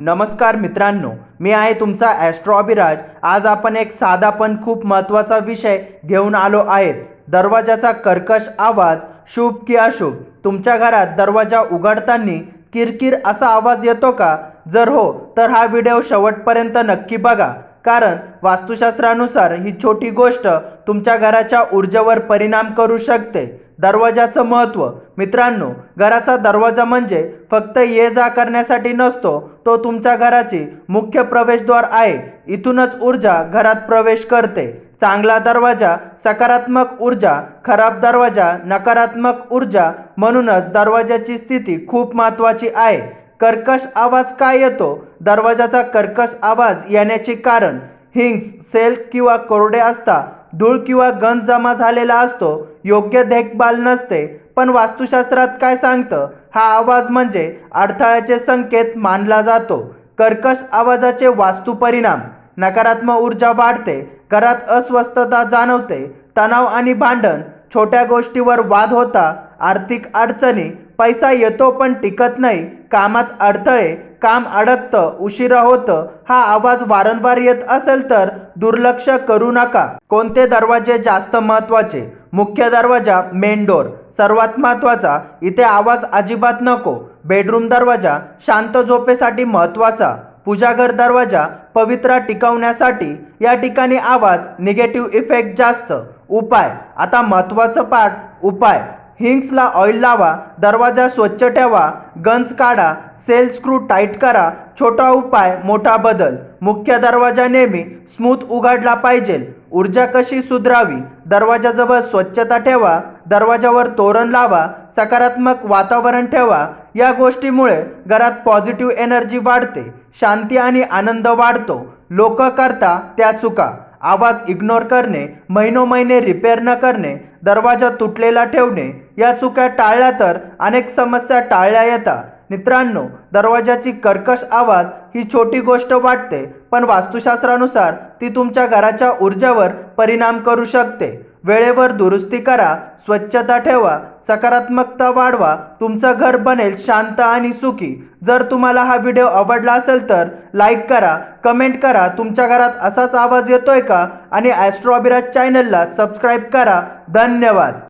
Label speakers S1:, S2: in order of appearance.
S1: नमस्कार मित्रांनो, मी आहे तुमचा ॲस्ट्रो अभिराज। आज आपण एक साधा पण खूप महत्त्वाचा विषय घेऊन आलो आहेत। दरवाजाचा कर्कश आवाज शुभ की अशुभ? तुमच्या घरात दरवाजा उघडताना किरकिर असा आवाज येतो का? जर हो तर हा व्हिडिओ शेवटपर्यंत नक्की बघा, कारण वास्तुशास्त्रानुसार ही छोटी गोष्ट तुमच्या घराच्या ऊर्जेवर परिणाम करू शकते। दरवाजाचं महत्त्व मित्रांनो, घराचा दरवाजा म्हणजे फक्त ये जा करण्यासाठी नसतो, तो तुमच्या घराची मुख्य प्रवेशद्वार आहे। इथूनच ऊर्जा घरात प्रवेश करते। चांगला दरवाजा सकारात्मक ऊर्जा, खराब दरवाजा नकारात्मक ऊर्जा। म्हणूनच दरवाजाची स्थिती खूप महत्त्वाची आहे। कर्कश आवाज का येतो? दरवाजाचा कर्कश आवाज येण्याचे कारण हिंग्स, सेल किंवा कोरडे असतात, धूळ किंवा गंज जमा झालेला असतो, योग्य देखभाल नसते। पण वास्तुशास्त्रात काय सांगतं? हा आवाज म्हणजे अडथळ्याचे संकेत मानला जातो। कर्कश आवाजाचे वास्तू परिणाम: नकारात्मक ऊर्जा वाढते, घरात अस्वस्थता जाणवते, तणाव आणि भांडण, छोट्या गोष्टीवर वाद होता, आर्थिक अडचणी, पैसा येतो पण टिकत नाही, कामात अडथळे, काम अडकतं, उशिरा होतं। हा आवाज वारंवार येत असेल तर दुर्लक्ष करू नका। कोणते दरवाजे जास्त महत्त्वाचे? मुख्य दरवाजा, मेन डोर सर्वात महत्त्वाचा, इथे आवाज अजिबात नको। बेडरूम दरवाजा शांत झोपेसाठी महत्त्वाचा। पूजाघर दरवाजा पवित्र टिकवण्यासाठी, या ठिकाणी आवाज निगेटिव्ह इफेक्ट जास्त। उपाय: आता महत्त्वाचं पार्ट, उपाय। हिंग्सला ऑइल लावा, दरवाजा स्वच्छ ठेवा, गंज काढा, सेल स्क्रू टाईट करा। छोटा उपाय, मोठा बदल। मुख्य दरवाजा नेहमी स्मूथ उघडला पाहिजे। ऊर्जा कशी सुधारावी? दरवाजाजवळ स्वच्छता ठेवा, दरवाजावर तोरण लावा, सकारात्मक वातावरण ठेवा। या गोष्टीमुळे घरात पॉझिटिव्ह एनर्जी वाढते, शांती आणि आनंद वाढतो। लोक करता त्या चुका: आवाज इग्नोर करणे, महिनोमहिने रिपेअर न करणे, दरवाजा तुटलेला ठेवणे। या चुका टाळल्या तर अनेक समस्या टाळल्या येतात। मित्रांनो, दरवाजाची कर्कश आवाज ही छोटी गोष्ट वाटते, पण वास्तुशास्त्रानुसार ती तुमच्या घराच्या ऊर्जेवर परिणाम करू शकते। वेळेवर दुरुस्ती करा, स्वच्छता ठेवा, सकारात्मकता वाढवा, तुमचं घर बनेल शांत आणि सुखी। जर तुम्हाला हा व्हिडिओ आवडला असेल तर लाईक करा, कमेंट करा, तुमच्या घरात असाच आवाज येतोय का? आणि ॲस्ट्रो अभिराज चॅनलला सबस्क्राईब करा। धन्यवाद।